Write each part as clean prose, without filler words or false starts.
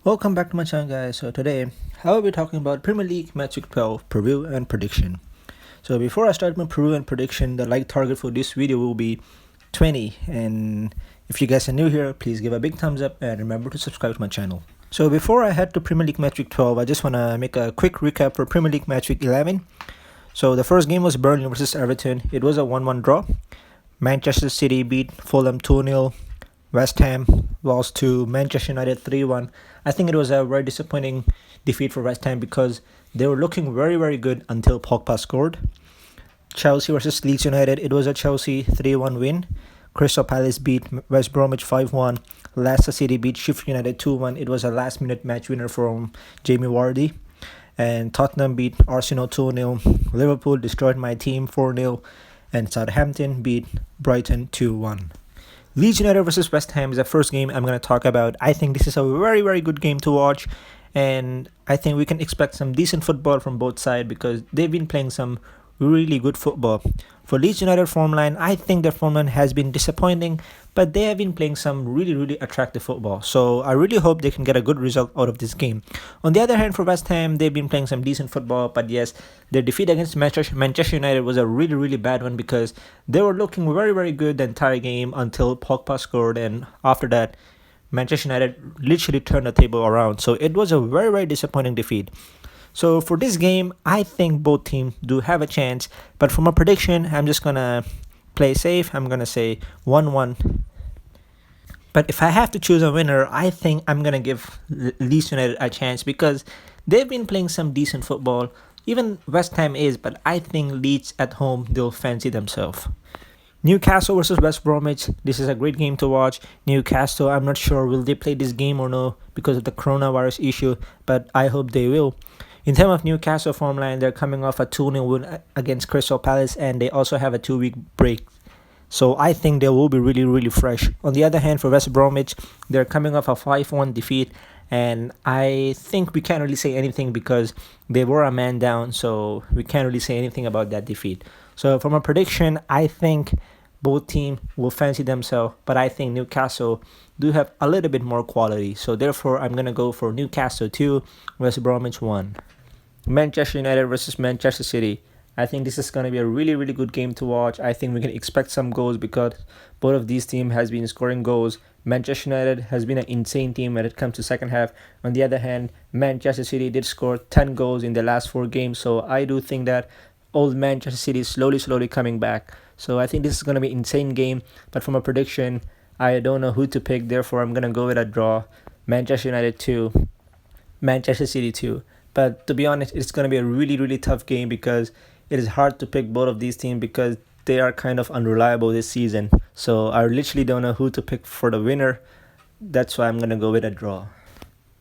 Welcome back to my channel, guys. So today I will be talking about Premier League Match Week 12 preview and prediction. So before I start my preview and prediction, the like target for this video will be 20, and if you guys are new here, please give a big thumbs up and remember to subscribe to my channel. So before I head to Premier League Match Week 12, I just want to make a quick recap for Premier League Match Week 11. So the first game was Burnley versus Everton. It was a 1-1 draw. Manchester City beat Fulham 2-0. West Ham lost to Manchester United 3-1. I think it was a very disappointing defeat for West Ham because they were looking very, very good until Pogba scored. Chelsea versus Leeds United. It was a Chelsea 3-1 win. Crystal Palace beat West Bromwich 5-1. Leicester City beat Sheffield United 2-1. It was a last-minute match winner from Jamie Vardy. And Tottenham beat Arsenal 2-0. Liverpool destroyed my team 4-0. And Southampton beat Brighton 2-1. Leeds United versus West Ham is the first game I'm going to talk about. I think this is a very, very good game to watch. And I think we can expect some decent football from both sides because they've been playing some really good football. For Leeds United form line, I think their form line has been disappointing, but they have been playing some really, really attractive football. So I really hope they can get a good result out of this game. On the other hand, for West Ham, they've been playing some decent football, but yes, their defeat against Manchester United was a really, really bad one because they were looking very, very good the entire game until Pogba scored, and after that, Manchester United literally turned the table around. So it was a very, very disappointing defeat. So for this game, I think both teams do have a chance. But for my prediction, I'm just going to play safe. I'm going to say 1-1. But if I have to choose a winner, I think I'm going to give Leeds United a chance because they've been playing some decent football. Even West Ham is, but I think Leeds at home, they'll fancy themselves. Newcastle versus West Bromwich. This is a great game to watch. Newcastle, I'm not sure will they play this game or no because of the coronavirus issue, but I hope they will. In terms of Newcastle form line, they're coming off a 2-0 win against Crystal Palace, and they also have a 2-week break. So I think they will be really, really fresh. On the other hand, for West Bromwich, they're coming off a 5-1 defeat, and I think we can't really say anything because they were a man down, so we can't really say anything about that defeat. So from a prediction, I think both teams will fancy themselves, but I think Newcastle do have a little bit more quality. So therefore, I'm going to go for Newcastle 2, West Bromwich 1. Manchester United versus Manchester City. I think this is going to be a really, really good game to watch. I think we can expect some goals because both of these teams has been scoring goals. Manchester United has been an insane team when it comes to second half. On the other hand, Manchester City did score 10 goals in the last 4 games. So I do think that old Manchester City is slowly coming back. So I think this is going to be an insane game. But from a prediction, I don't know who to pick. Therefore, I'm going to go with a draw. Manchester United 2, Manchester City 2. But to be honest, it's going to be a really, really tough game because it is hard to pick both of these teams because they are kind of unreliable this season. So I literally don't know who to pick for the winner. That's why I'm going to go with a draw.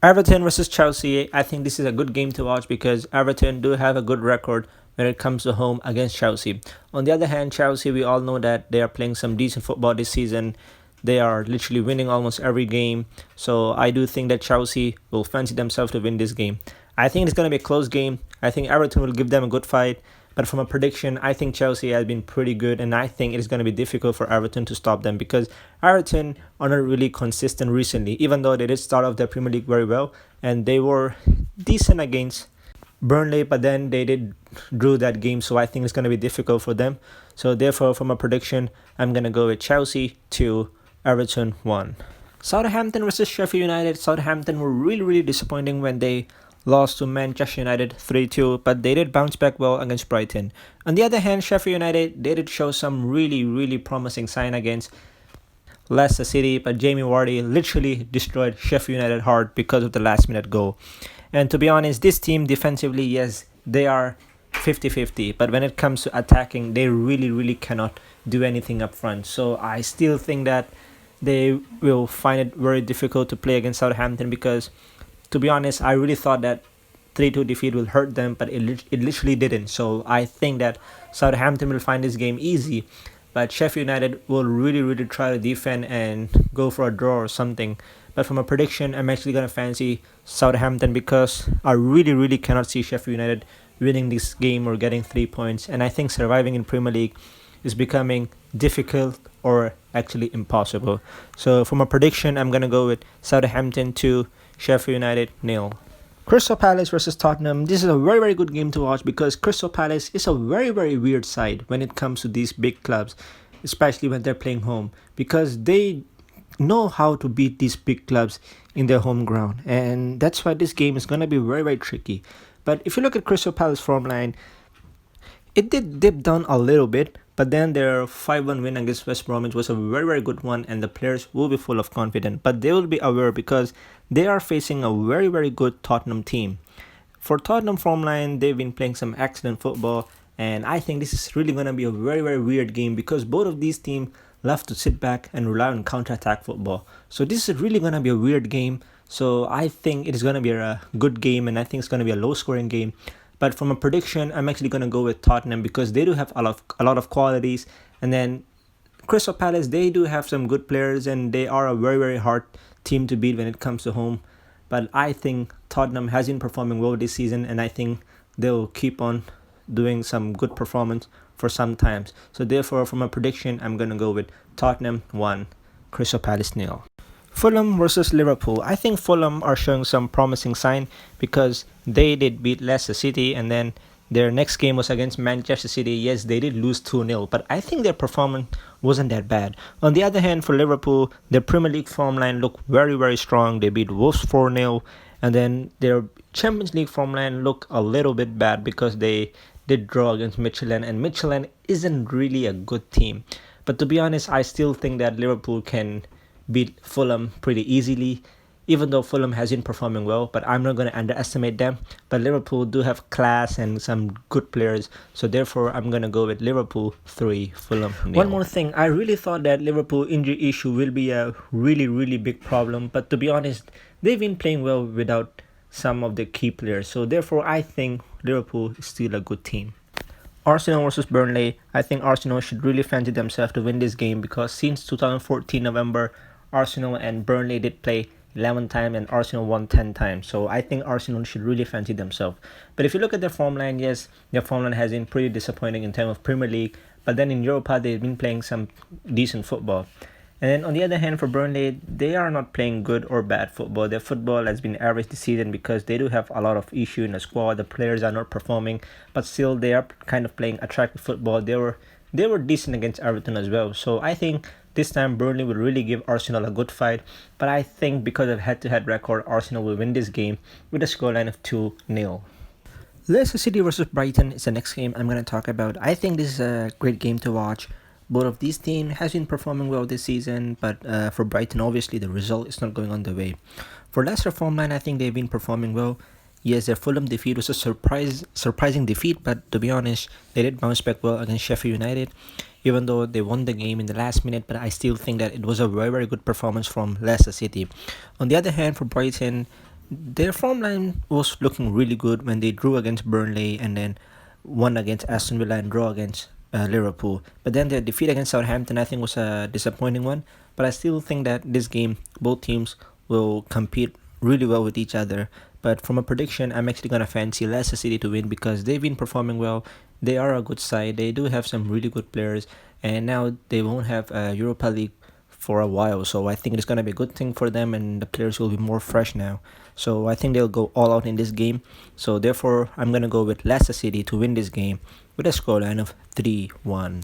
Everton versus Chelsea. I think this is a good game to watch because Everton do have a good record when it comes to home against Chelsea. On the other hand, Chelsea, we all know that they are playing some decent football this season. They are literally winning almost every game. So I do think that Chelsea will fancy themselves to win this game. I think it's going to be a close game. I think Everton will give them a good fight. But from a prediction, I think Chelsea has been pretty good. And I think it is going to be difficult for Everton to stop them because Everton are not really consistent recently. Even though they did start off their Premier League very well. And they were decent against Burnley. But then they did drew that game. So I think it's going to be difficult for them. So therefore, from a prediction, I'm going to go with Chelsea 2, Everton 1. Southampton versus Sheffield United. Southampton were really, really disappointing when they lost to Manchester United 3-2, but they did bounce back well against Brighton. On the other hand, Sheffield United, they did show some really, really promising sign against Leicester City, but Jamie Vardy literally destroyed Sheffield United hard because of the last-minute goal. And to be honest, this team defensively, yes, they are 50-50, but when it comes to attacking, they really, really cannot do anything up front. So I still think that they will find it very difficult to play against Southampton because, to be honest, I really thought that 3-2 defeat will hurt them, but it literally didn't. So I think that Southampton will find this game easy, but Sheffield United will really, really try to defend and go for a draw or something. But from a prediction, I'm actually going to fancy Southampton because I really, really cannot see Sheffield United winning this game or getting 3 points. And I think surviving in Premier League is becoming difficult or actually impossible. So for my prediction, I'm going to go with Southampton 2, Sheffield United nil. Crystal Palace versus Tottenham. This is a very, very good game to watch because Crystal Palace is a very, very weird side when it comes to these big clubs, especially when they're playing home, because they know how to beat these big clubs in their home ground, and that's why this game is going to be very, very tricky. But if you look at Crystal Palace form line, it did dip down a little bit, but then their 5-1 win against West Bromwich was a very, very good one, and the players will be full of confidence. But they will be aware because they are facing a very, very good Tottenham team. For Tottenham form line, they've been playing some excellent football, and I think this is really going to be a very, very weird game because both of these teams love to sit back and rely on counter-attack football. So this is really going to be a weird game. So I think it is going to be a good game, and I think it's going to be a low-scoring game. But from a prediction, I'm actually going to go with Tottenham because they do have a lot of qualities. And then Crystal Palace, they do have some good players, and they are a very, very hard team to beat when it comes to home. But I think Tottenham has been performing well this season, and I think they'll keep on doing some good performance for some times. So therefore, from a prediction, I'm going to go with Tottenham 1, Crystal Palace 0. Fulham versus Liverpool. I think Fulham are showing some promising sign because they did beat Leicester City, and then their next game was against Manchester City. Yes, they did lose 2-0, but I think their performance wasn't that bad. On the other hand, for Liverpool, their Premier League form line looked very, very strong. They beat Wolves 4-0, and then their Champions League form line looked a little bit bad because they did draw against Midtjylland, and Midtjylland isn't really a good team. But to be honest, I still think that Liverpool can beat Fulham pretty easily, even though Fulham has been performing well, but I'm not going to underestimate them. But Liverpool do have class and some good players, so therefore I'm going to go with Liverpool 3, Fulham 0. One more thing, I really thought that Liverpool injury issue will be a really, really big problem, but to be honest, they've been playing well without some of the key players, so therefore I think Liverpool is still a good team. Arsenal versus Burnley. I think Arsenal should really fancy themselves to win this game because since 2014 November, Arsenal and Burnley did play 11 times and Arsenal won 10 times. So I think Arsenal should really fancy themselves. But if you look at their form line, yes, their form line has been pretty disappointing in terms of Premier League. But then in Europa, they've been playing some decent football. And then on the other hand, for Burnley, they are not playing good or bad football. Their football has been average this season because they do have a lot of issue in the squad. The players are not performing, but still they are kind of playing attractive football. They were decent against Everton as well. So I think this time Burnley will really give Arsenal a good fight. But I think because of head-to-head record, Arsenal will win this game with a scoreline of 2-0. Leicester City versus Brighton is the next game I'm going to talk about. I think this is a great game to watch. Both of these teams has been performing well this season, but for Brighton, obviously, the result is not going on the way. For Leicester form line, I think they've been performing well. Yes, their Fulham defeat was a surprising defeat, but to be honest, they did bounce back well against Sheffield United, even though they won the game in the last minute, but I still think that it was a very, very good performance from Leicester City. On the other hand, for Brighton, their form line was looking really good when they drew against Burnley and then won against Aston Villa and draw against Liverpool. But then their defeat against Southampton, I think, was a disappointing one. But I still think that this game, both teams will compete really well with each other. But from a prediction, I'm actually going to fancy Leicester City to win because they've been performing well. They are a good side. They do have some really good players. And now they won't have a Europa League for a while. So I think it's going to be a good thing for them and the players will be more fresh now. So I think they'll go all out in this game. So therefore, I'm going to go with Leicester City to win this game with a scoreline of 3-1.